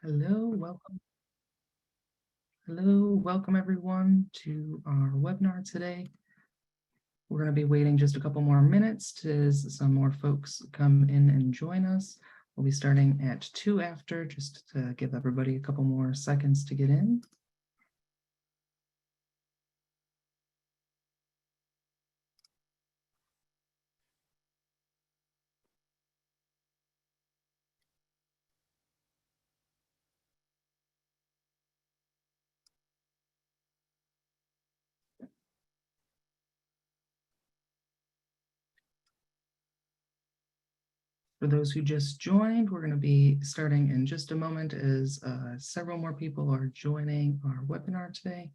Hello, welcome. Hello, welcome everyone to our webinar today. We're going to be waiting just a couple more minutes as some more folks come in and join us. We'll be starting at 2 after, just to give everybody a couple more seconds to get in. For those who just joined, we're going to be starting in just a moment as several more people are joining our webinar today.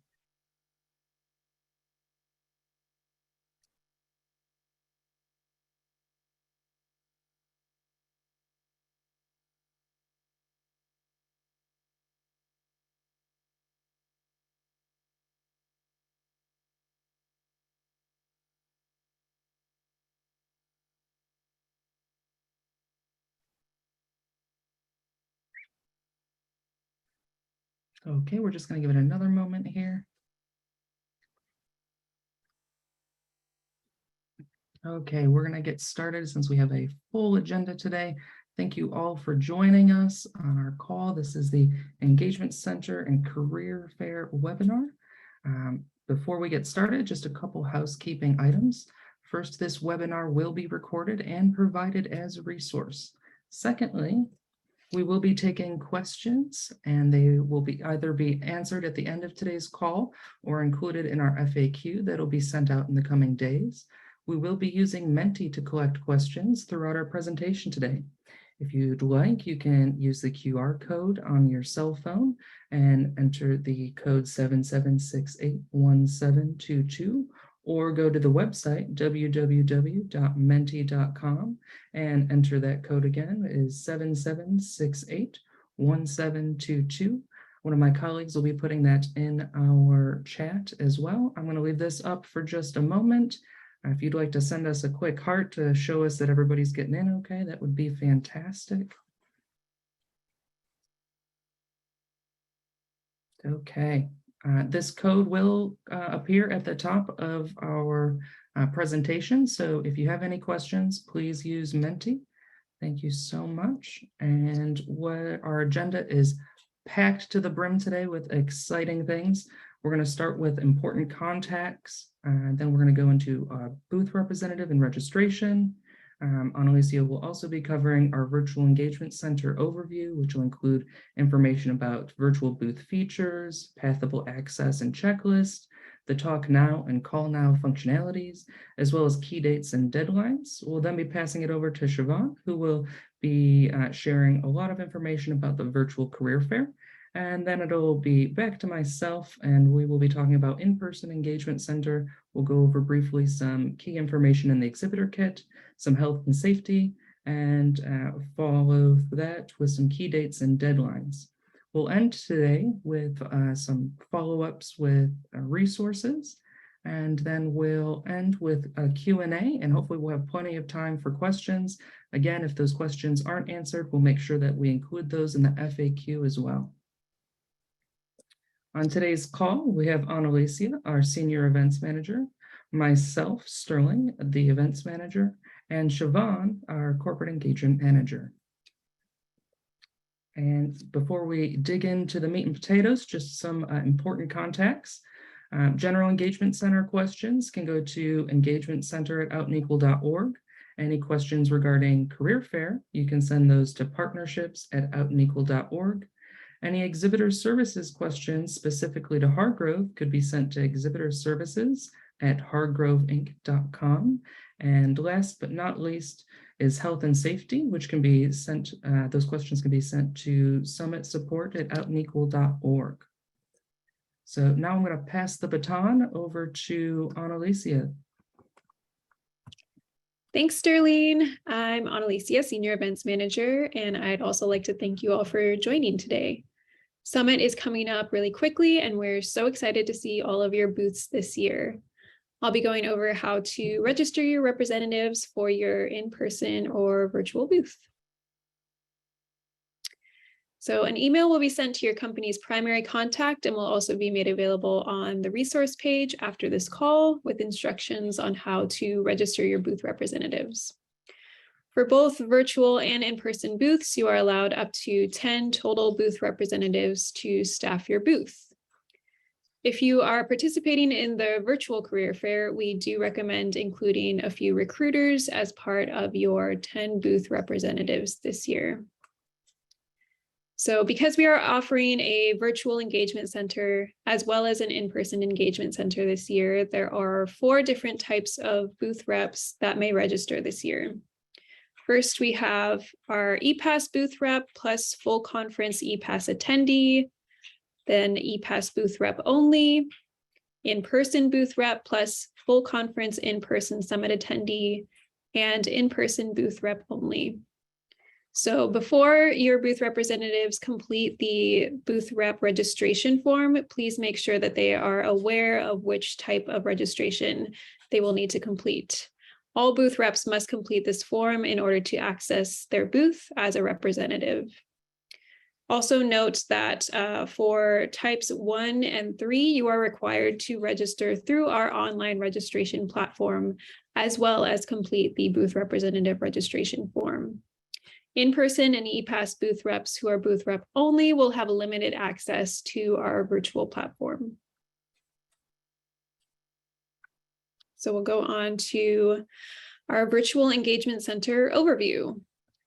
Okay, we're just going to give it another moment here. Okay, we're going to get started since we have a full agenda today. Thank you all for joining us on our call. This is the Engagement Center and Career Fair webinar. Before we get started, just a couple housekeeping items. First, this webinar will be recorded and provided as a resource. Secondly, we will be taking questions and they will either be answered at the end of today's call or included in our FAQ that'll be sent out in the coming days. We will be using Menti to collect questions throughout our presentation today. If you'd like, you can use the QR code on your cell phone and enter the code 77681722, or go to the website www.menti.com and enter that code again is 77681722. One of my colleagues will be putting that in our chat as well. I'm going to leave this up for just a moment. If you'd like to send us a quick heart to show us that everybody's getting in okay, that would be fantastic. Okay, this code will appear at the top of our presentation. So if you have any questions, please use Menti. Thank you so much. And what our agenda is packed to the brim today with exciting things. We're going to start with important contacts. Then we're going to go into booth representative and registration. Analicia will also be covering our Virtual Engagement Center overview, which will include information about virtual booth features, pathable access and checklist, the Talk Now and Call Now functionalities, as well as key dates and deadlines. We'll then be passing it over to Siobhan, who will be sharing a lot of information about the virtual career fair. And then it'll be back to myself, and we will be talking about in-person engagement center. We'll go over briefly some key information in the exhibitor kit, some health and safety, and follow that with some key dates and deadlines. We'll end today with some follow-ups with resources, and then we'll end with a Q&A, and hopefully we'll have plenty of time for questions. Again, if those questions aren't answered, we'll make sure that we include those in the FAQ as well. On today's call, we have Analicia, our Senior Events Manager, myself, Sterling, the Events Manager, and Siobhan, our Corporate Engagement Manager. And before we dig into the meat and potatoes, just some important contacts. General Engagement Center questions can go to engagementcenter@outandequal.org. Any questions regarding career fair, you can send those to partnerships@outandequal.org. Any exhibitor services questions specifically to Hargrove could be sent to exhibitorservices@hargroveinc.com. And last but not least is health and safety, which can be sent, those questions can be sent to summitsupport@outandequal.org. So now I'm going to pass the baton over to Analicia. Thanks, Sterling. I'm Analicia, Senior Events Manager, and I'd also like to thank you all for joining today. Summit is coming up really quickly, and we're so excited to see all of your booths this year. I'll be going over how to register your representatives for your in-person or virtual booth. So an email will be sent to your company's primary contact and will also be made available on the resource page after this call with instructions on how to register your booth representatives. For both virtual and in-person booths, you are allowed up to 10 total booth representatives to staff your booth. If you are participating in the virtual career fair, we do recommend including a few recruiters as part of your 10 booth representatives this year. So because we are offering a virtual engagement center as well as an in-person engagement center this year, there are 4 different types of booth reps that may register this year. First, we have our ePass booth rep plus full conference ePass attendee, then ePass booth rep only, in-person booth rep plus full conference in-person summit attendee, and in-person booth rep only. So before your booth representatives complete the booth rep registration form, please make sure that they are aware of which type of registration they will need to complete. All booth reps must complete this form in order to access their booth as a representative. Also note that for types 1 and 3, you are required to register through our online registration platform, as well as complete the booth representative registration form. In-person and ePass booth reps who are booth rep only will have limited access to our virtual platform. So we'll go on to our virtual engagement center overview.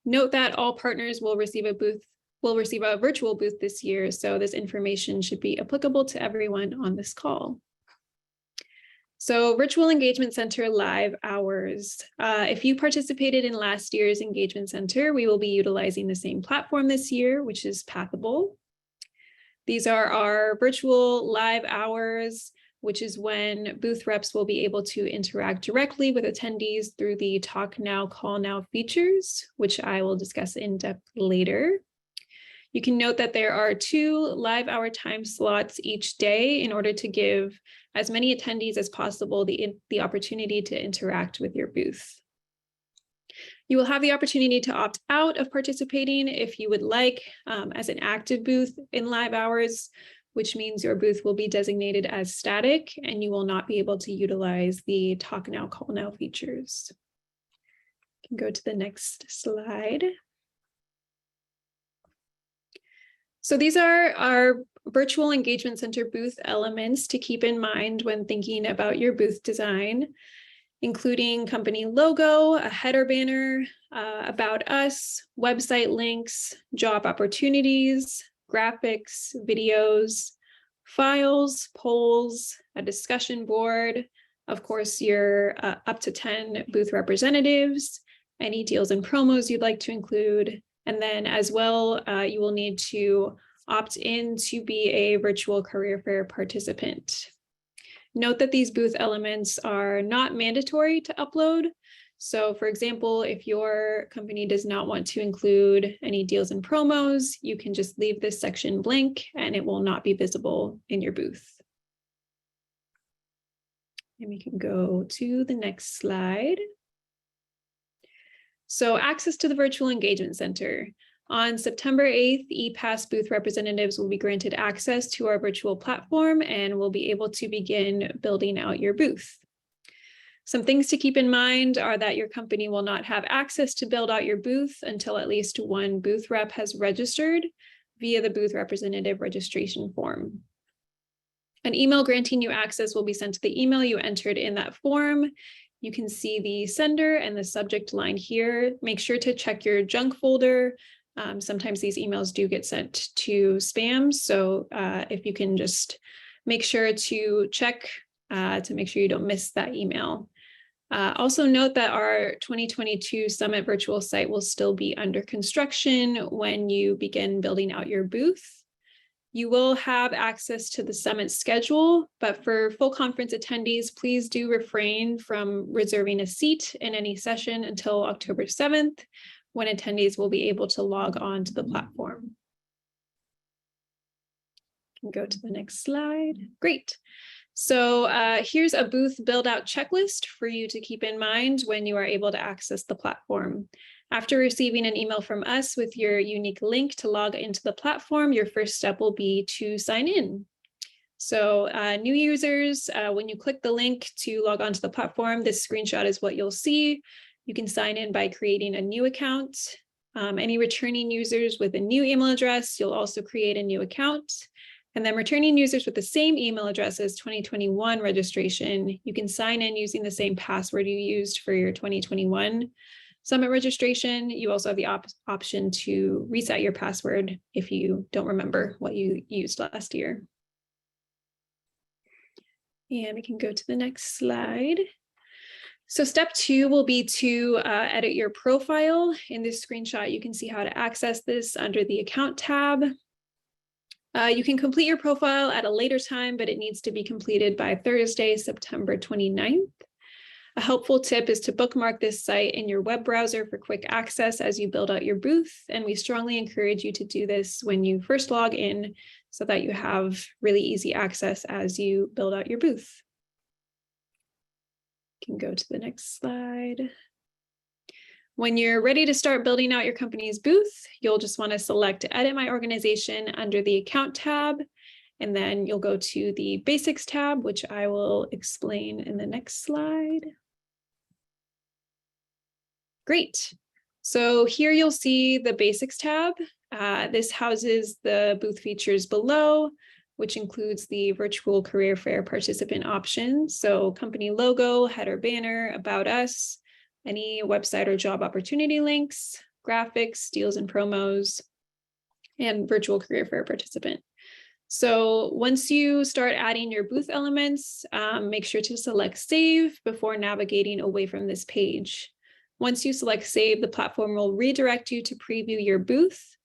Note that all partners will receive a virtual booth this year, so this information should be applicable to everyone on this call. So virtual engagement center live hours. If you participated in last year's engagement center, we will be utilizing the same platform this year, which is Pathable. These are our virtual live hours, which is when booth reps will be able to interact directly with attendees through the Talk Now, Call Now features, which I will discuss in depth later. You can note that there are 2 live hour time slots each day in order to give as many attendees as possible the opportunity to interact with your booth. You will have the opportunity to opt out of participating if you would like as an active booth in live hours, which means your booth will be designated as static and you will not be able to utilize the Talk Now, Call Now features. You can go to the next slide. So these are our virtual engagement center booth elements to keep in mind when thinking about your booth design, including company logo, a header banner, about us, website links, job opportunities, graphics, videos, files, polls, a discussion board, of course, your up to 10 booth representatives, any deals and promos you'd like to include, and then as well, you will need to opt in to be a virtual career fair participant. Note that these booth elements are not mandatory to upload. So for example, if your company does not want to include any deals and promos, you can just leave this section blank and it will not be visible in your booth. And we can go to the next slide. So access to the virtual engagement center. On September 8th, ePass booth representatives will be granted access to our virtual platform and will be able to begin building out your booth. Some things to keep in mind are that your company will not have access to build out your booth until at least 1 booth rep has registered via the booth representative registration form. An email granting you access will be sent to the email you entered in that form. You can see the sender and the subject line here. Make sure to check your junk folder. Sometimes these emails do get sent to spam. So if you can just make sure to check to make sure you don't miss that email. Also note that our 2022 Summit virtual site will still be under construction when you begin building out your booth. You will have access to the Summit schedule, but for full conference attendees, please do refrain from reserving a seat in any session until October 7th, when attendees will be able to log on to the platform. You can go to the next slide. Great. So here's a booth build out checklist for you to keep in mind when you are able to access the platform. After receiving an email from us with your unique link to log into the platform, your first step will be to sign in. So new users, when you click the link to log onto the platform, this screenshot is what you'll see. You can sign in by creating a new account. Any returning users with a new email address, you'll also create a new account. And then returning users with the same email address as 2021 registration, you can sign in using the same password you used for your 2021 Summit registration. You also have the option to reset your password if you don't remember what you used last year. And we can go to the next slide. So step 2 will be to edit your profile. In this screenshot, you can see how to access this under the account tab. You can complete your profile at a later time, but it needs to be completed by Thursday, September 29th. A helpful tip is to bookmark this site in your web browser for quick access as you build out your booth. And we strongly encourage you to do this when you first log in so that you have really easy access as you build out your booth. You can go to the next slide. When you're ready to start building out your company's booth, you'll just want to select Edit My Organization under the Account tab, and then you'll go to the Basics tab, which I will explain in the next slide. Great. So here you'll see the Basics tab. This houses the booth features below, which includes the virtual career fair participant options. So company logo, header banner, about us, any website or job opportunity links, graphics, deals and promos, and virtual career fair participant. So once you start adding your booth elements, make sure to select Save before navigating away from this page. Once you select Save, the platform will redirect you to preview your booth.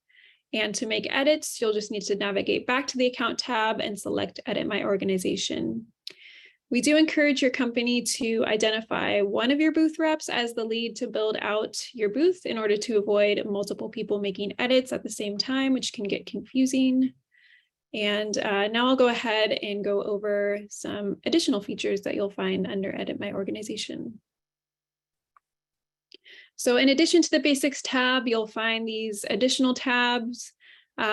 And to make edits, you'll just need to navigate back to the Account tab and select Edit My Organization. We do encourage your company to identify one of your booth reps as the lead to build out your booth in order to avoid multiple people making edits at the same time, which can get confusing. And now I'll go ahead and go over some additional features that you'll find under Edit My Organization. So in addition to the Basics tab, you'll find these additional tabs,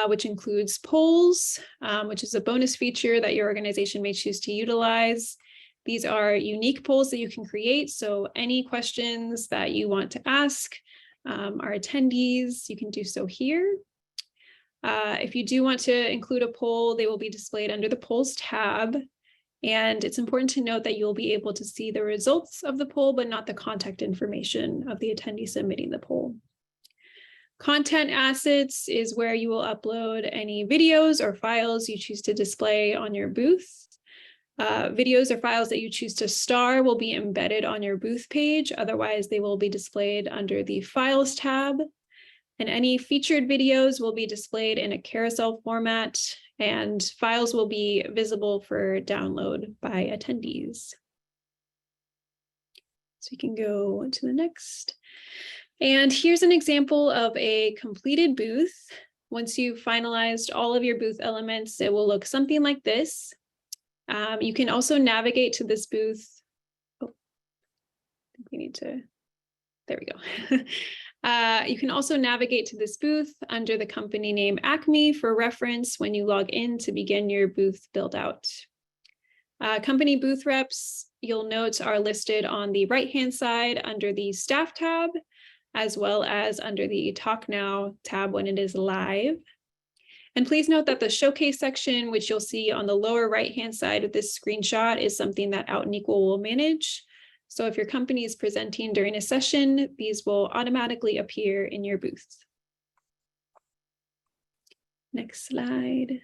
which includes polls, which is a bonus feature that your organization may choose to utilize. These are unique polls that you can create. So any questions that you want to ask our attendees, you can do so here. If you do want to include a poll, they will be displayed under the Polls tab. And it's important to note that you'll be able to see the results of the poll, but not the contact information of the attendee submitting the poll. Content assets is where you will upload any videos or files you choose to display on your booth. Videos or files that you choose to star will be embedded on your booth page. Otherwise, they will be displayed under the Files tab. And any featured videos will be displayed in a carousel format, and files will be visible for download by attendees. So you can go to the next. And here's an example of a completed booth. Once you've finalized all of your booth elements, it will look something like this. You can also navigate to this booth. Oh, I think we need to, there we go. You can also navigate to this booth under the company name Acme for reference when you log in to begin your booth build out. Company booth reps, you'll note, are listed on the right-hand side under the Staff tab, as well as under the Talk Now tab when it is live. And please note that the Showcase section, which you'll see on the lower right-hand side of this screenshot, is something that Out and Equal will manage. So if your company is presenting during a session, these will automatically appear in your booth. Next slide.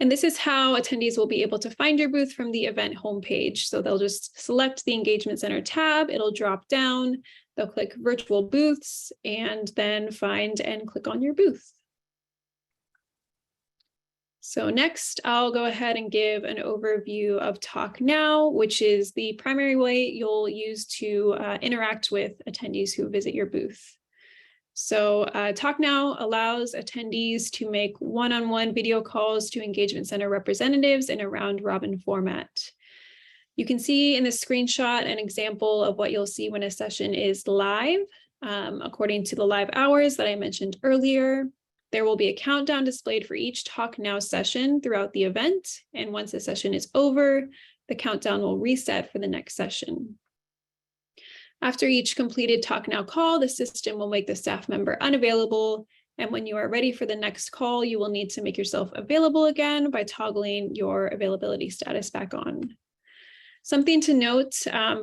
And this is how attendees will be able to find your booth from the event homepage. So they'll just select the Engagement Center tab, it'll drop down, they'll click Virtual Booths, and then find and click on your booth. So next, I'll go ahead and give an overview of Talk Now, which is the primary way you'll use to interact with attendees who visit your booth. So Talk Now allows attendees to make one-on-one video calls to Engagement Center representatives in a round-robin format. You can see in this screenshot an example of what you'll see when a session is live. according to the live hours that I mentioned earlier. There will be a countdown displayed for each Talk Now session throughout the event. And once the session is over, the countdown will reset for the next session. After each completed Talk Now call, the system will make the staff member unavailable. And when you are ready for the next call, you will need to make yourself available again by toggling your availability status back on. Something to note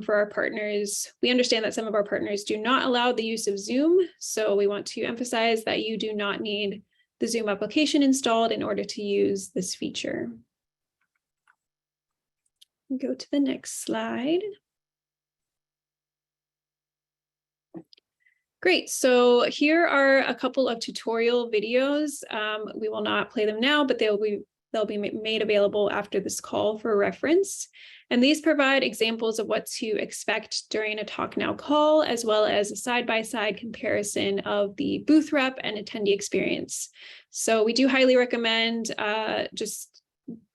for our partners, we understand that some of our partners do not allow the use of Zoom, so we want to emphasize that you do not need the Zoom application installed in order to use this feature. Go to the next slide. Great, so here are a couple of tutorial videos. We will not play them now, but they'll be made available after this call for reference. And these provide examples of what to expect during a Talk Now call, as well as a side-by-side comparison of the booth rep and attendee experience. So we do highly recommend just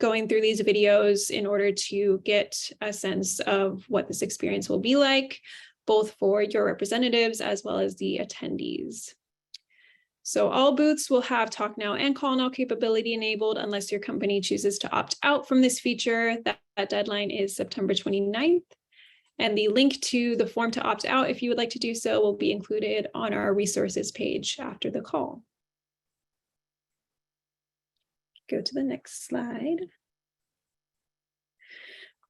going through these videos in order to get a sense of what this experience will be like, both for your representatives as well as the attendees. So all booths will have Talk Now and Call Now capability enabled unless your company chooses to opt out from this feature. That deadline is September 29th. And the link to the form to opt out, if you would like to do so, will be included on our resources page after the call. Go to the next slide.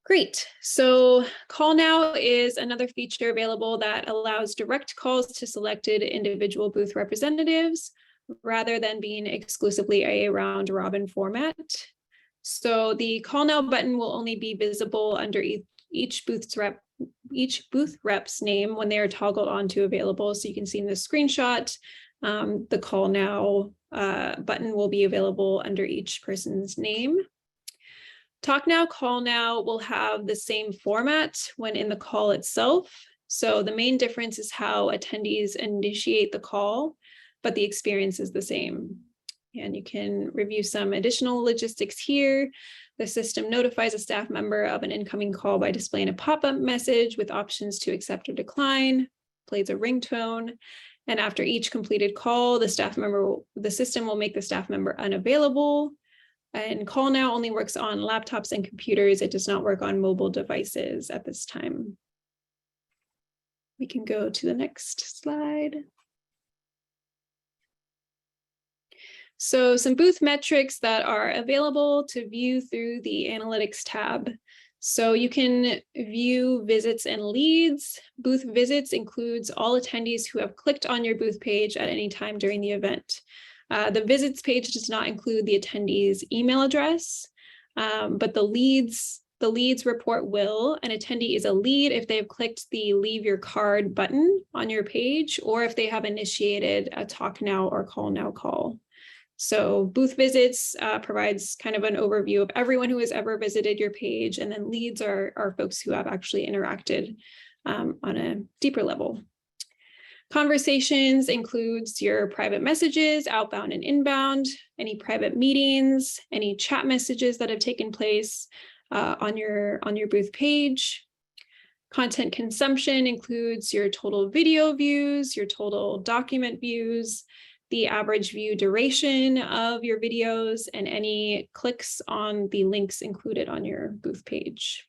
Great, so Call Now is another feature available that allows direct calls to selected individual booth representatives rather than being exclusively a round robin format. So the Call Now button will only be visible under each booth rep's name when they are toggled onto available. So you can see in the screenshot, the Call Now button will be available under each person's name. Talk Now, Call Now will have the same format when in the call itself. So the main difference is how attendees initiate the call, but the experience is the same. And you can review some additional logistics here. The system notifies a staff member of an incoming call by displaying a pop-up message with options to accept or decline, plays a ringtone. And after each completed call, the system will make the staff member unavailable. And Call Now only works on laptops and computers. It does not work on mobile devices at this time. We can go to the next slide. So some booth metrics that are available to view through the Analytics tab. So you can view visits and leads. Booth visits includes all attendees who have clicked on your booth page at any time during the event. The visits page does not include the attendee's email address, but the leads report will. An attendee is a lead if they've clicked the Leave Your Card button on your page, or if they have initiated a Talk Now or Call Now call. So booth visits provides kind of an overview of everyone who has ever visited your page, and then leads are folks who have actually interacted on a deeper level. Conversations includes your private messages, outbound and inbound, any private meetings, any chat messages that have taken place on your booth page. Content consumption includes your total video views, your total document views, the average view duration of your videos, and any clicks on the links included on your booth page.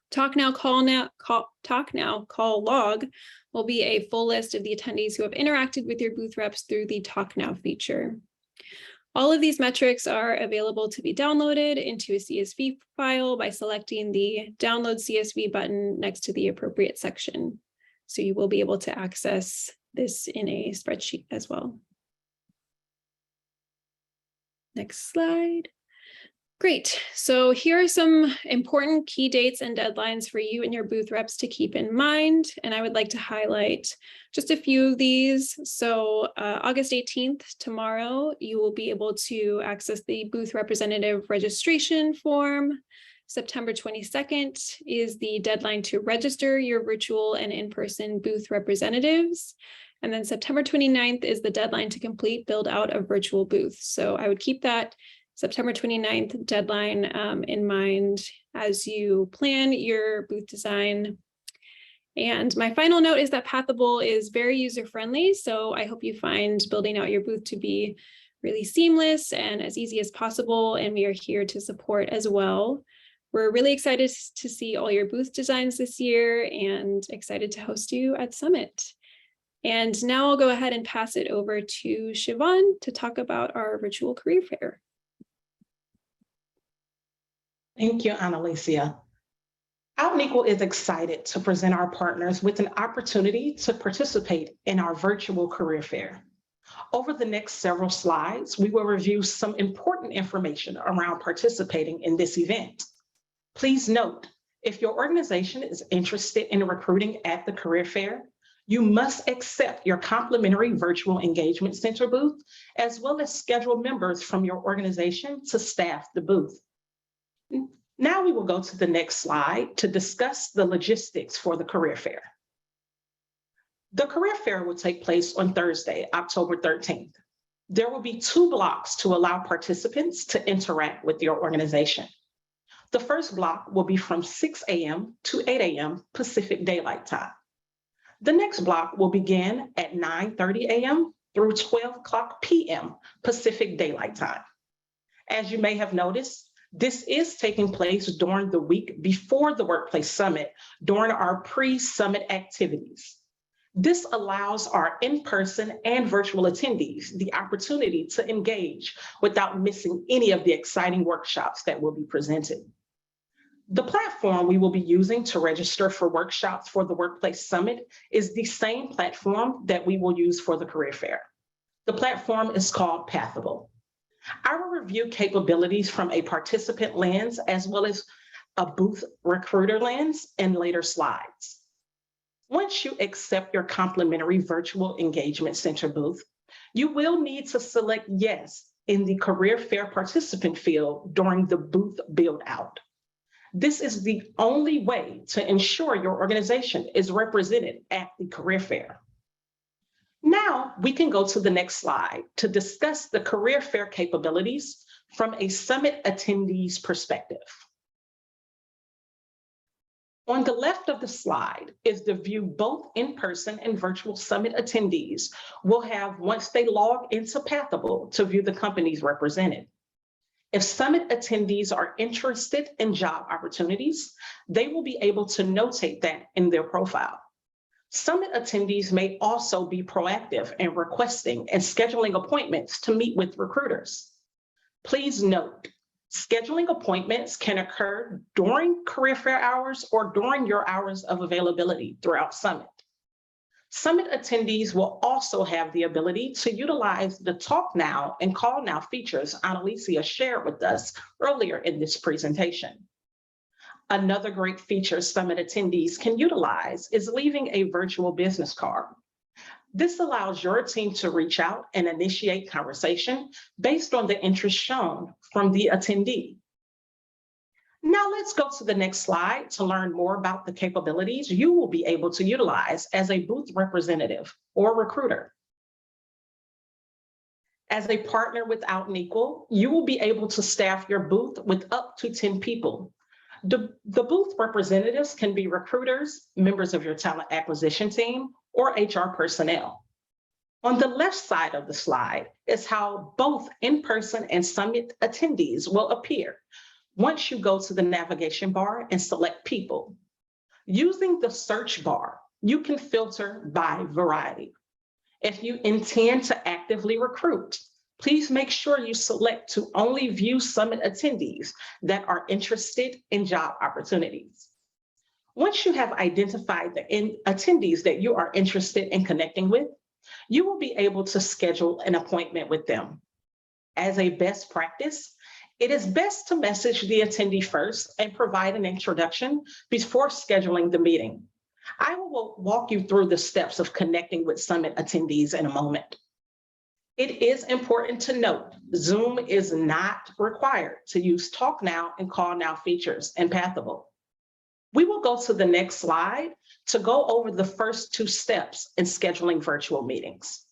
Talk Now, Call Log will be a full list of the attendees who have interacted with your booth reps through the Talk Now feature. All of these metrics are available to be downloaded into a CSV file by selecting the Download CSV button next to the appropriate section. So you will be able to access this in a spreadsheet as well. Next slide. Great. So here are some important key dates and deadlines for you and your booth reps to keep in mind. And I would like to highlight just a few of these. So August 18th, tomorrow, you will be able to access the booth representative registration form. September 22nd is the deadline to register your virtual and in-person booth representatives. And then September 29th is the deadline to complete build out of virtual booths. So I would keep that September 29th deadline in mind as you plan your booth design. And my final note is that Pathable is very user-friendly, so I hope you find building out your booth to be really seamless and as easy as possible, and we are here to support as well. We're really excited to see all your booth designs this year and excited to host you at Summit. And now I'll go ahead and pass it over to Siobhan to talk about our virtual career fair. Thank you, Annalicia. Out and Equal is excited to present our partners with an opportunity to participate in our virtual career fair. Over the next several slides, we will review some important information around participating in this event. Please note, if your organization is interested in recruiting at the career fair, you must accept your complimentary virtual engagement center booth, as well as schedule members from your organization to staff the booth. Now we will go to the next slide to discuss the logistics for the career fair. The career fair will take place on Thursday, October 13th. There will be 2 blocks to allow participants to interact with your organization. The first block will be from 6 a.m. to 8 a.m. Pacific Daylight Time. The next block will begin at 9:30 a.m. through 12 o'clock p.m. Pacific Daylight Time. As you may have noticed, this is taking place during the week before the Workplace Summit during our pre-summit activities. This allows our in-person and virtual attendees the opportunity to engage without missing any of the exciting workshops that will be presented. The platform we will be using to register for workshops for the Workplace Summit is the same platform that we will use for the career fair. The platform is called Pathable. I will review capabilities from a participant lens as well as a booth recruiter lens in later slides. Once you accept your complimentary virtual engagement center booth, you will need to select yes in the career fair participant field during the booth build out. This is the only way to ensure your organization is represented at the career fair. Now we can go to the next slide to discuss the career fair capabilities from a summit attendee's perspective. On the left of the slide is the view both in-person and virtual summit attendees will have once they log into Pathable to view the companies represented. If summit attendees are interested in job opportunities, they will be able to notate that in their profile. Summit attendees may also be proactive in requesting and scheduling appointments to meet with recruiters. Please note, scheduling appointments can occur during career fair hours or during your hours of availability throughout Summit. Summit attendees will also have the ability to utilize the Talk Now and Call Now features Annalicia shared with us earlier in this presentation. Another great feature Summit attendees can utilize is leaving a virtual business card. This allows your team to reach out and initiate conversation based on the interest shown from the attendee. Now let's go to the next slide to learn more about the capabilities you will be able to utilize as a booth representative or recruiter. As a partner with Out and Equal, you will be able to staff your booth with up to 10 people. The booth representatives can be recruiters, members of your talent acquisition team, or HR personnel. On the left side of the slide is how both in-person and summit attendees will appear once you go to the navigation bar and select people. Using the search bar, you can filter by variety. If you intend to actively recruit, please make sure you select to only view summit attendees that are interested in job opportunities. Once you have identified the attendees that you are interested in connecting with, you will be able to schedule an appointment with them. As a best practice, it is best to message the attendee first and provide an introduction before scheduling the meeting. I will walk you through the steps of connecting with summit attendees in a moment. It is important to note, Zoom is not required to use Talk Now and Call Now features in Pathable. We will go to the next slide to go over the first 2 steps in scheduling virtual meetings.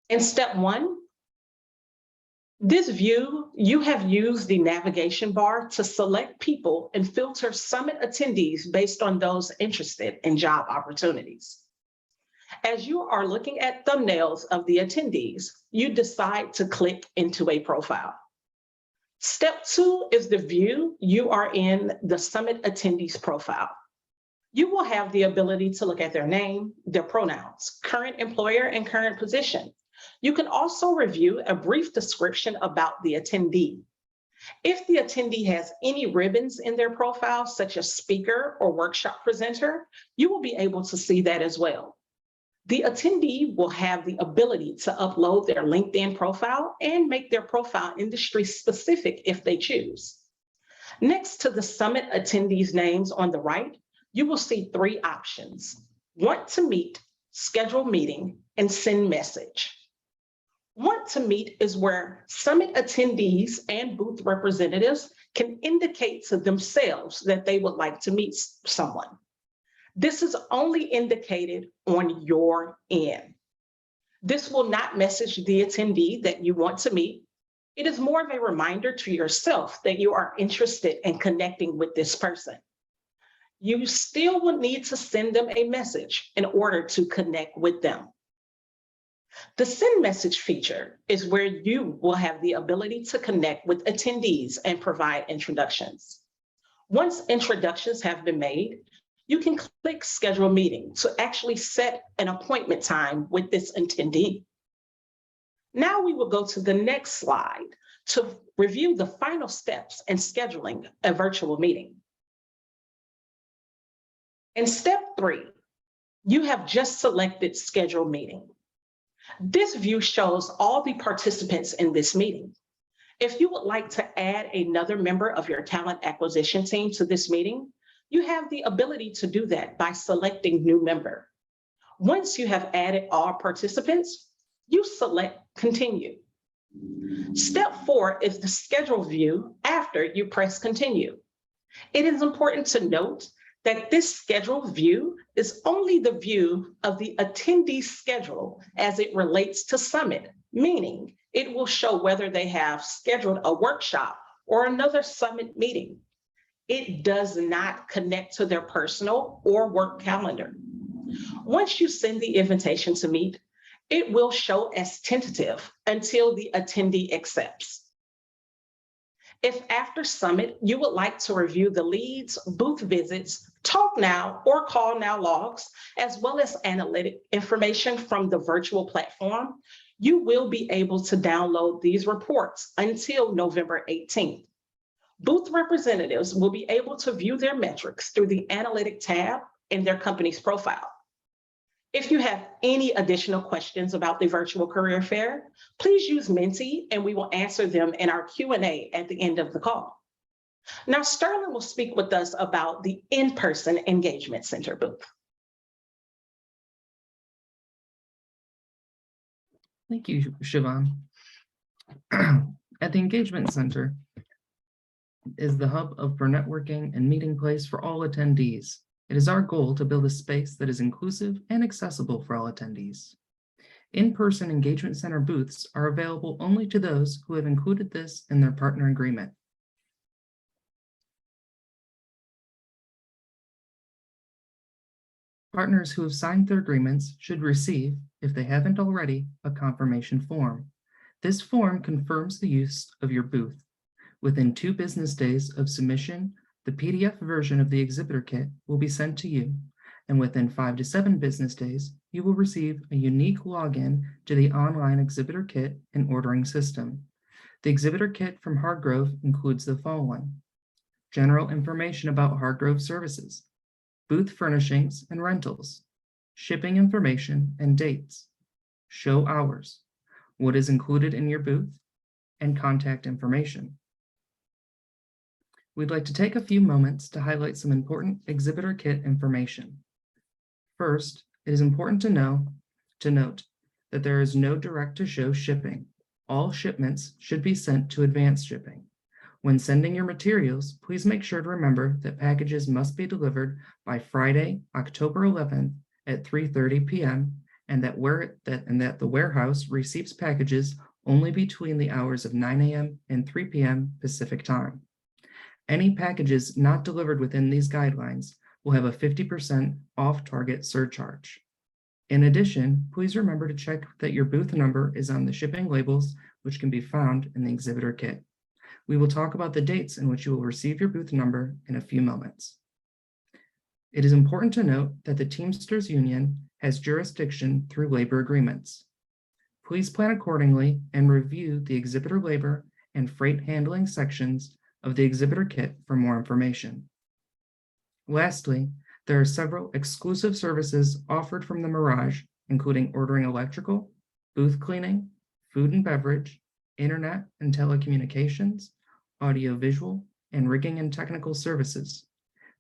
In step 1, This view, you have used the navigation bar to select people and filter summit attendees based on those interested in job opportunities. As you are looking at thumbnails of the attendees, you decide to click into a profile. Step 2 is the view you are in the summit attendees profile. You will have the ability to look at their name, their pronouns, current employer, and current position. You can also review a brief description about the attendee. If the attendee has any ribbons in their profile, such as speaker or workshop presenter, you will be able to see that as well. The attendee will have the ability to upload their LinkedIn profile and make their profile industry specific if they choose. Next to the summit attendees' names on the right, you will see 3 options: Want to Meet, Schedule Meeting, and Send Message. Want to Meet is where summit attendees and booth representatives can indicate to themselves that they would like to meet someone. This is only indicated on your end. This will not message the attendee that you want to meet. It is more of a reminder to yourself that you are interested in connecting with this person. You still will need to send them a message in order to connect with them. The Send Message feature is where you will have the ability to connect with attendees and provide introductions. Once introductions have been made, you can click Schedule Meeting to actually set an appointment time with this attendee. Now we will go to the next slide to review the final steps in scheduling a virtual meeting. In step 3, you have just selected Schedule Meeting. This view shows all the participants in this meeting. If you would like to add another member of your talent acquisition team to this meeting, you have the ability to do that by selecting New Member. Once you have added all participants, you select Continue. Step 4 is the schedule view after you press Continue. It is important to note that this schedule view is only the view of the attendee schedule as it relates to Summit, meaning it will show whether they have scheduled a workshop or another Summit meeting. It does not connect to their personal or work calendar. Once you send the invitation to meet, it will show as tentative until the attendee accepts. If after Summit, you would like to review the leads, booth visits, Talk Now or Call Now logs, as well as analytic information from the virtual platform, you will be able to download these reports until November 18th. Booth representatives will be able to view their metrics through the Analytic tab in their company's profile. If you have any additional questions about the virtual career fair, please use Menti and we will answer them in our Q&A at the end of the call. Now, Sterling will speak with us about the in-person Engagement Center booth. Thank you, Siobhan. At the Engagement Center is the hub for networking and meeting place for all attendees. It is our goal to build a space that is inclusive and accessible for all attendees. In-person Engagement Center booths are available only to those who have included this in their partner agreement. Partners who have signed their agreements should receive, if they haven't already, a confirmation form. This form confirms the use of your booth. Within 2 business days of submission, the PDF version of the exhibitor kit will be sent to you, and within 5 to 7 business days, you will receive a unique login to the online exhibitor kit and ordering system. The exhibitor kit from Hargrove includes the following: general information about Hargrove services, booth furnishings and rentals, shipping information and dates, show hours, what is included in your booth, and contact information. We'd like to take a few moments to highlight some important exhibitor kit information. First, it is important to note that there is no direct-to-show shipping. All shipments should be sent to advanced shipping. When sending your materials, please make sure to remember that packages must be delivered by Friday, October 11th at 3:30 p.m. and that the warehouse receives packages only between the hours of 9 a.m. and 3 p.m. Pacific time. Any packages not delivered within these guidelines will have a 50% off-target surcharge. In addition, please remember to check that your booth number is on the shipping labels, which can be found in the exhibitor kit. We will talk about the dates in which you will receive your booth number in a few moments. It is important to note that the Teamsters Union has jurisdiction through labor agreements. Please plan accordingly and review the exhibitor labor and freight handling sections of the exhibitor kit for more information. Lastly, there are several exclusive services offered from the Mirage, including ordering electrical, booth cleaning, food and beverage, internet and telecommunications, audiovisual, and rigging and technical services.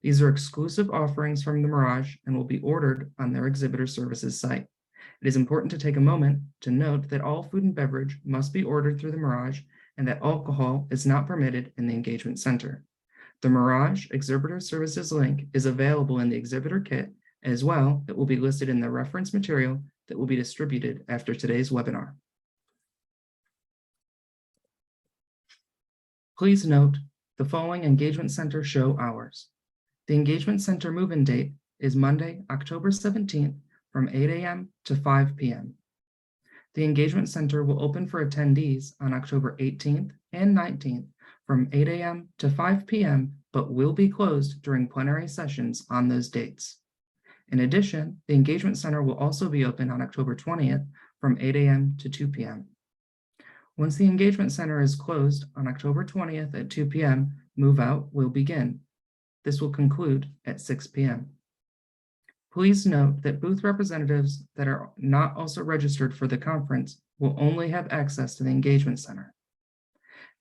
These are exclusive offerings from the Mirage and will be ordered on their exhibitor services site. It is important to take a moment to note that all food and beverage must be ordered through the Mirage and that alcohol is not permitted in the engagement center. The Mirage Exhibitor Services link is available in the exhibitor kit. As well, it will be listed in the reference material that will be distributed after today's webinar. Please note the following Engagement Center show hours. The Engagement Center move-in date is Monday, October 17th from 8 a.m. to 5 p.m. The Engagement Center will open for attendees on October 18th and 19th from 8 a.m. to 5 p.m., but will be closed during plenary sessions on those dates. In addition, the Engagement Center will also be open on October 20th from 8 a.m. to 2 p.m. Once the Engagement Center is closed on October 20th at 2 p.m., move-out will begin. This will conclude at 6 p.m. Please note that booth representatives that are not also registered for the conference will only have access to the Engagement Center.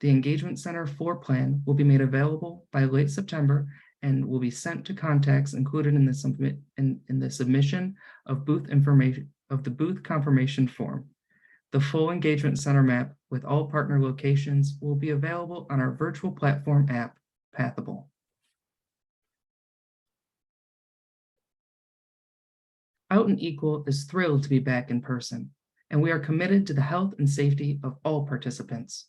The Engagement Center floor plan will be made available by late September and will be sent to contacts included in the submission of booth information of the booth confirmation form. The full Engagement Center map with all partner locations will be available on our virtual platform app, Pathable. Out and Equal is thrilled to be back in person, and we are committed to the health and safety of all participants.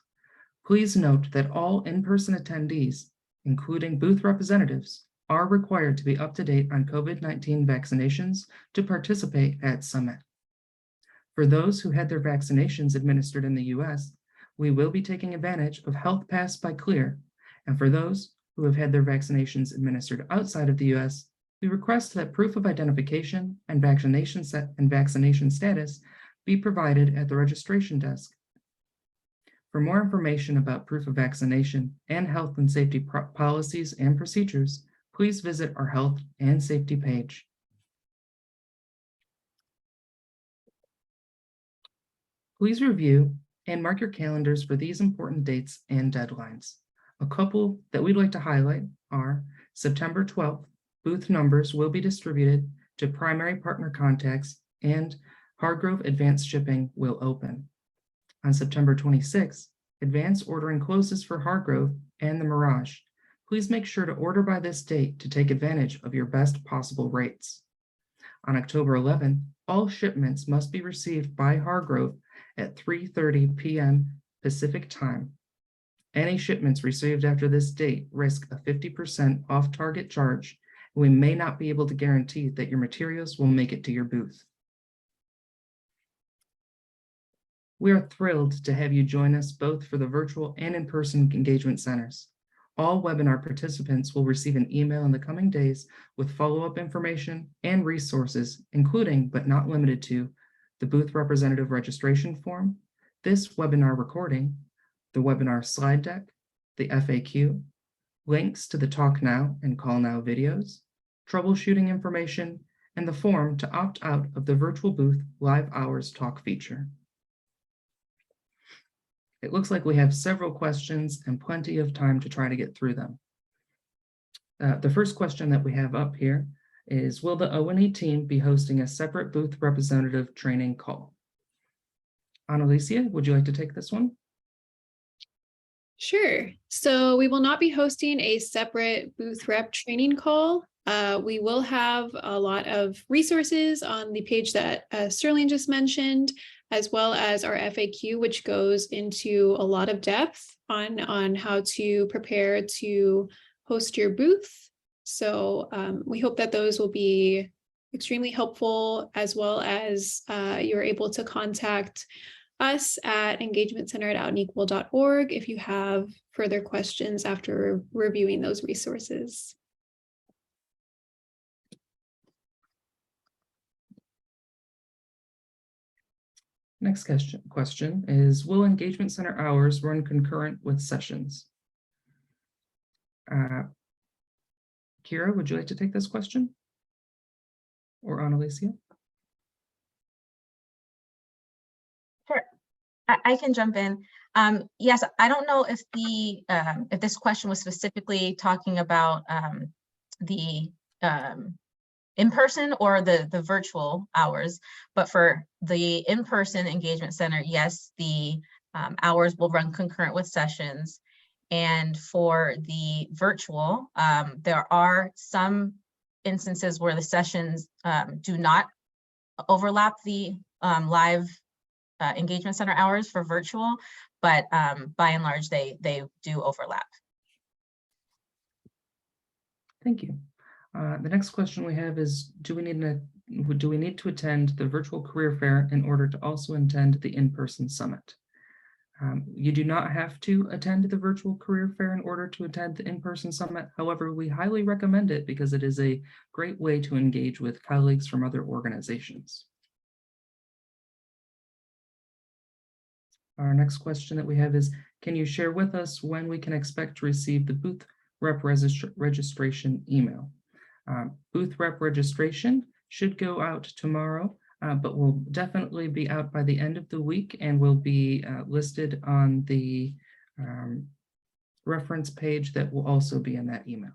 Please note that all in-person attendees, including booth representatives, are required to be up to date on COVID-19 vaccinations to participate at Summit. For those who had their vaccinations administered in the US, we will be taking advantage of Health Pass by Clear, and for those who have had their vaccinations administered outside of the US, we request that proof of identification and vaccination status be provided at the registration desk. For more information about proof of vaccination and health and safety policies and procedures, please visit our health and safety page. Please review and mark your calendars for these important dates and deadlines. A couple that we'd like to highlight are September 12th, booth numbers will be distributed to primary partner contacts and Hargrove Advanced Shipping will open. On September 26th, advance ordering closes for Hargrove and the Mirage. Please make sure to order by this date to take advantage of your best possible rates. On October 11th, all shipments must be received by Hargrove at 3:30 p.m. Pacific time. Any shipments received after this date risk a 50% off-target charge. We may not be able to guarantee that your materials will make it to your booth. We are thrilled to have you join us both for the virtual and in-person engagement centers. All webinar participants will receive an email in the coming days with follow-up information and resources, including but not limited to the booth representative registration form, this webinar recording, the webinar slide deck, the FAQ, links to the Talk Now and Call Now videos, troubleshooting information, and the form to opt out of the virtual booth live hours talk feature. It looks like we have several questions and plenty of time to try to get through them. The first question that we have up here is, will the O&E team be hosting a separate booth representative training call? Annalicia, would you like to take this one? Sure. So we will not be hosting a separate booth rep training call. We will have a lot of resources on the page that Sterling just mentioned, as well as our FAQ, which goes into a lot of depth on how to prepare to host your booth. So we hope that those will be extremely helpful, as well as you're able to contact us at engagementcenter@outenequal.org if you have further questions after reviewing those resources. Next question is, will Engagement Center hours run concurrent with sessions? Kira, would you like to take this question? Or Analicia? Sure, I can jump in. Yes, I don't know if if this question was specifically talking about the in-person or the virtual hours, but for the in-person Engagement Center, yes, the hours will run concurrent with sessions. And for the virtual, there are some instances where the sessions do not overlap the live Engagement Center hours for virtual, but by and large, they do overlap. Thank you. The next question we have is, do we need to attend the virtual career fair in order to also attend the in-person summit? You do not have to attend the virtual career fair in order to attend the in-person summit. However, we highly recommend it because it is a great way to engage with colleagues from other organizations. Our next question that we have is, can you share with us when we can expect to receive the booth rep registration email? Booth rep registration should go out tomorrow, but will definitely be out by the end of the week and will be listed on the reference page that will also be in that email.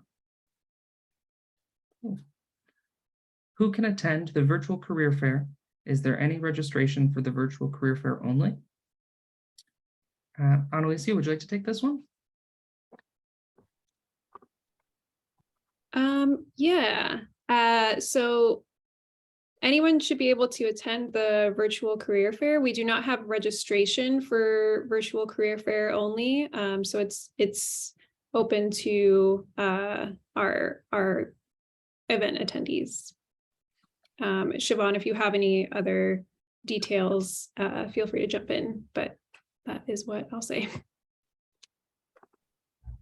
Who can attend the virtual career fair? Is there any registration for the virtual career fair only? Analicia, would you like to take this one? Yeah, so anyone should be able to attend the virtual career fair. We do not have registration for virtual career fair only, so it's open to our event attendees. Siobhan, if you have any other details, feel free to jump in, but that is what I'll say.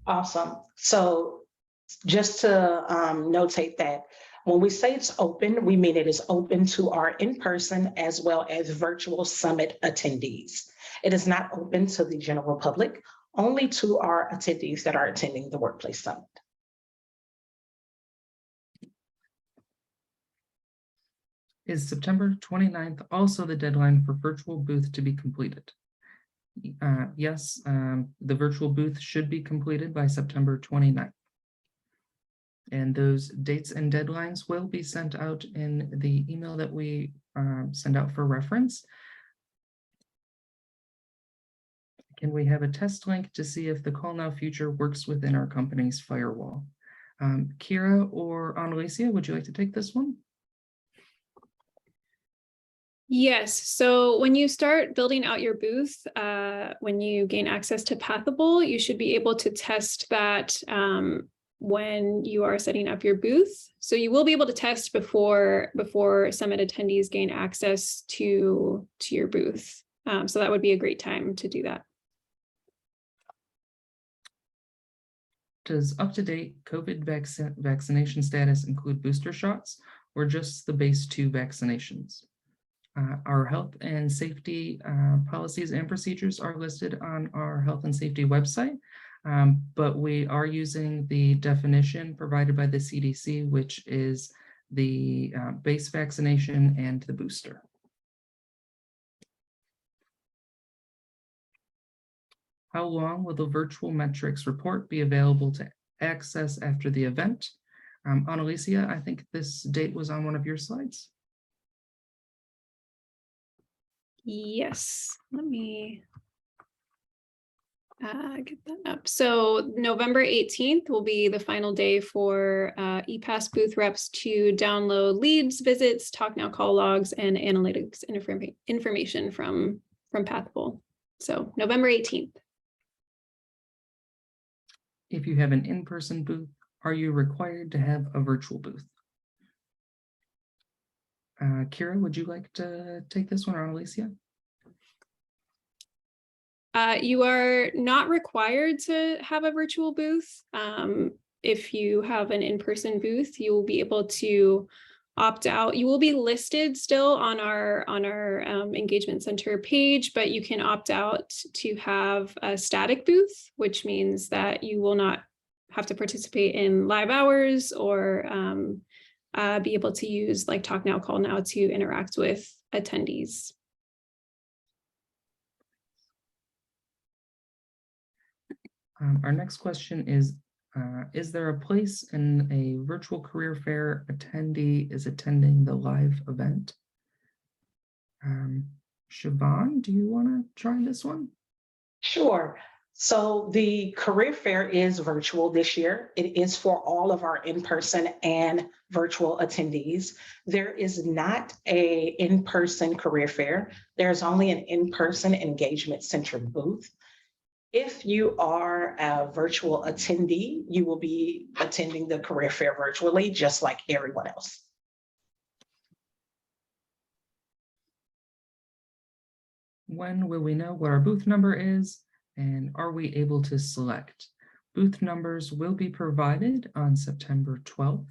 Awesome. So just to notate that when we say it's open, we mean it is open to our in-person as well as virtual summit attendees. It is not open to the general public, only to our attendees that are attending the Workplace Summit. Is September 29th also the deadline for virtual booth to be completed? Yes, the virtual booth should be completed by September 29th. And those dates and deadlines will be sent out in the email that we send out for reference. Can we have a test link to see if the Call Now feature works within our company's firewall? Kira or Analicia, would you like to take this one? Yes, so when you start building out your booth, when you gain access to Pathable, you should be able to test that when you are setting up your booth. So you will be able to test before summit attendees gain access to your booth. So that would be a great time to do that. Does up-to-date COVID vaccination status include booster shots or just the base 2 vaccinations? Our health and safety policies and procedures are listed on our health and safety website, but we are using the definition provided by the CDC, which is the base vaccination and the booster. How long will the virtual metrics report be available to access after the event? Analicia, I think this date was on one of your slides. Yes, let me get that up. So November 18th will be the final day for ePass booth reps to download leads, visits, talk now call logs, and analytics information from Pathable. So November 18th. If you have an in-person booth, are you required to have a virtual booth? Kira, would you like to take this one, or Alicia? You are not required to have a virtual booth. If you have an in-person booth, you will be able to opt out. You will be listed still on our Engagement Center page, but you can opt out to have a static booth, which means that you will not have to participate in live hours or be able to use like Talk Now, Call Now to interact with attendees. Our next question is there a place in a virtual career fair attendee is attending the live event? Siobhan, do you want to try this one? Sure. So the career fair is virtual this year. It is for all of our in-person and virtual attendees. There is not an in-person career fair. There's only an in-person Engagement Center booth. If you are a virtual attendee, you will be attending the career fair virtually, just like everyone else. When will we know what our booth number is, and are we able to select? Booth numbers will be provided on September 12th,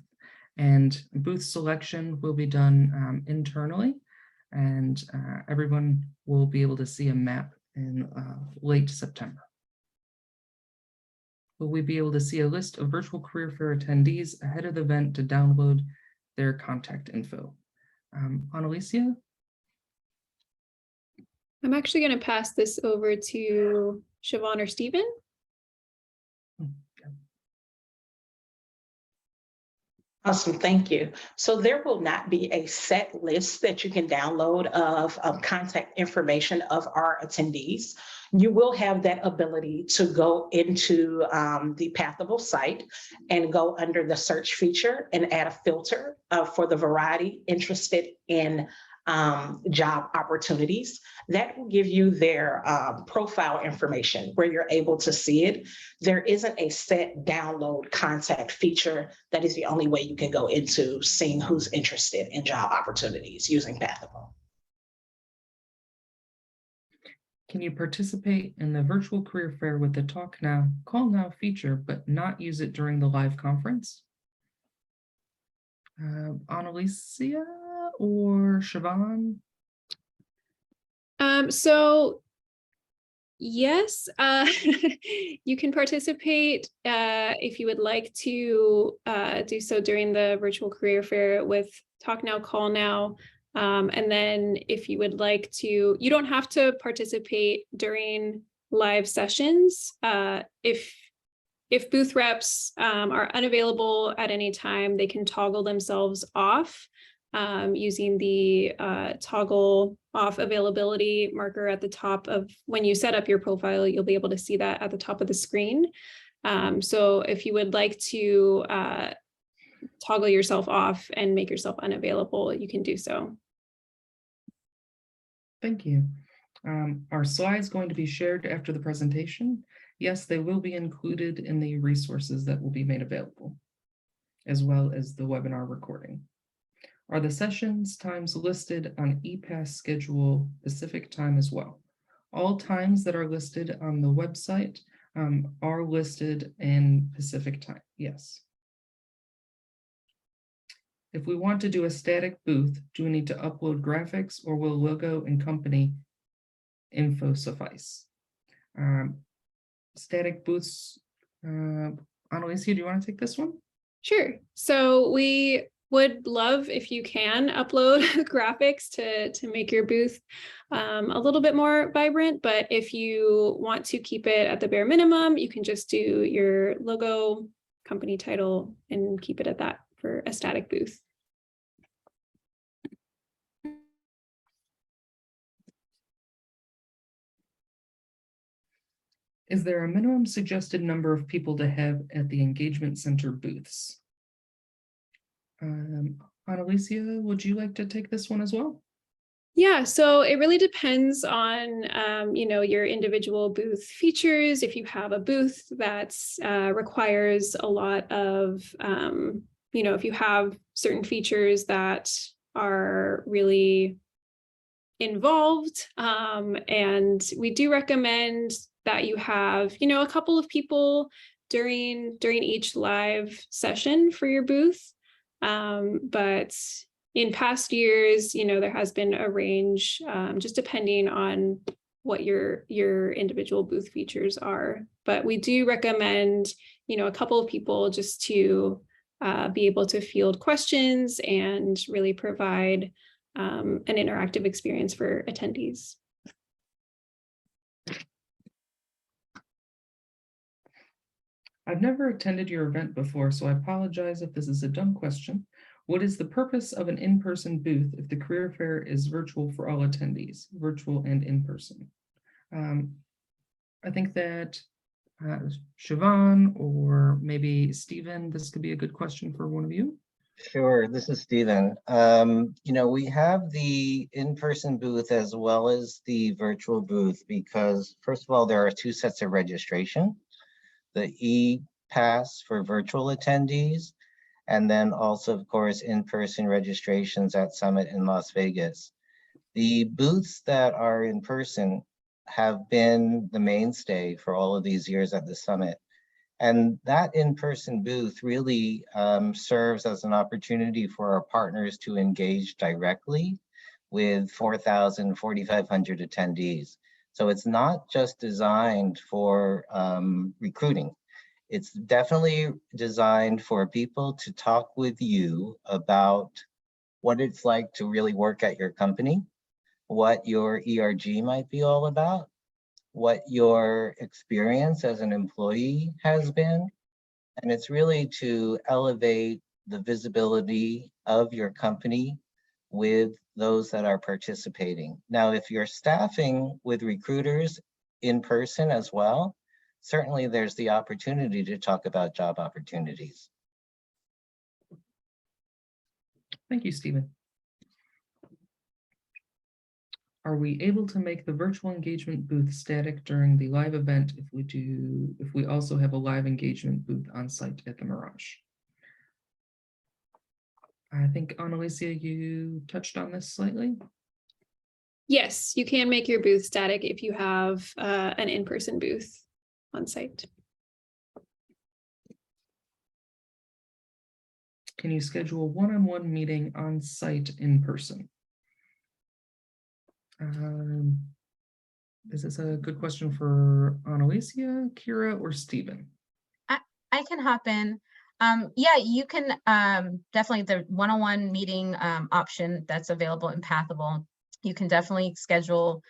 and booth selection will be done internally, and everyone will be able to see a map in late September. Will we be able to see a list of virtual career fair attendees ahead of the event to download their contact info? Annalicia? I'm actually going to pass this over to Siobhan or Stephen. Awesome, thank you. So there will not be a set list that you can download of contact information of our attendees. You will have that ability to go into the Pathable site and go under the search feature and add a filter for the variety interested in job opportunities. That will give you their profile information where you're able to see it. There isn't a set download contact feature. That is the only way you can go into seeing who's interested in job opportunities using Pathable. Can you participate in the virtual career fair with the Talk Now, Call Now feature, but not use it during the live conference? Annalicia or Siobhan? So yes, you can participate if you would like to do so during the virtual career fair with Talk Now, Call Now. And then if you would like to, you don't have to participate during live sessions. If booth reps are unavailable at any time, they can toggle themselves off using the toggle off availability marker at the top of, when you set up your profile, you'll be able to see that at the top of the screen. So if you would like to toggle yourself off and make yourself unavailable, you can do so. Thank you. Are slides going to be shared after the presentation? Yes, they will be included in the resources that will be made available, as well as the webinar recording. Are the sessions times listed on ePass schedule Pacific time as well? All times that are listed on the website are listed in Pacific time, yes. If we want to do a static booth, do we need to upload graphics, or will logo and company info suffice? Static booths, Annalicia, do you want to take this one? Sure. So we would love if you can upload graphics to make your booth a little bit more vibrant, but if you want to keep it at the bare minimum, you can just do your logo, company title, and keep it at that for a static booth. Is there a minimum suggested number of people to have at the engagement center booths? Annalicia, would you like to take this one as well? Yeah, so it really depends on, your individual booth features. If you have a booth that's requires a lot of, if you have certain features that are really involved, and we do recommend that you have, a couple of people during each live session for your booth. But in past years, there has been a range, just depending on what your individual booth features are. But we do recommend, a couple of people just to be able to field questions and really provide an interactive experience for attendees. I've never attended your event before, so I apologize if this is a dumb question. What is the purpose of an in-person booth if the career fair is virtual for all attendees, virtual and in-person? I think that Siobhan or maybe Stephen, this could be a good question for one of you. Sure, this is Stephen. We have the in-person booth as well as the virtual booth because, first of all, there are two sets of registration. The e-pass for virtual attendees, and then also, of course, in-person registrations at Summit in Las Vegas. The booths that are in person have been the mainstay for all of these years at the Summit. And that in-person booth really serves as an opportunity for our partners to engage directly with 4,000, 4,500 attendees. So it's not just designed for recruiting. It's definitely designed for people to talk with you about what it's like to really work at your company, what your ERG might be all about, what your experience as an employee has been. And it's really to elevate the visibility of your company with those that are participating. Now, if you're staffing with recruiters in person as well, certainly there's the opportunity to talk about job opportunities. Thank you, Stephen. Are we able to make the virtual engagement booth static during the live event if we also have a live engagement booth on site at the Mirage? I think, Annalicia, you touched on this slightly. Yes, you can make your booth static if you have an in-person booth on site. Can you schedule a one-on-one meeting on site in person? Is this a good question for Annalicia, Kira, or Stephen? I can hop in. Yeah, you can definitely, the one-on-one meeting option that's available in Pathable, you can definitely schedule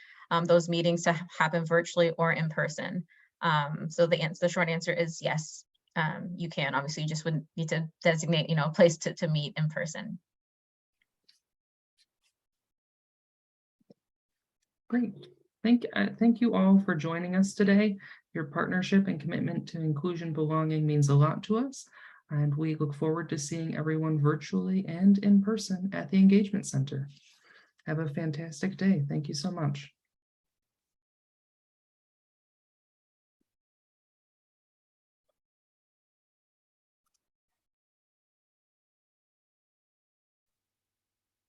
those meetings to happen virtually or in person. So the short answer is yes, you can. Obviously, you just wouldn't need to designate, a place to meet in person. Great. Thank you all for joining us today. Your partnership and commitment to inclusion belonging means a lot to us, and we look forward to seeing everyone virtually and in person at the Engagement Center. Have a fantastic day. Thank you so much.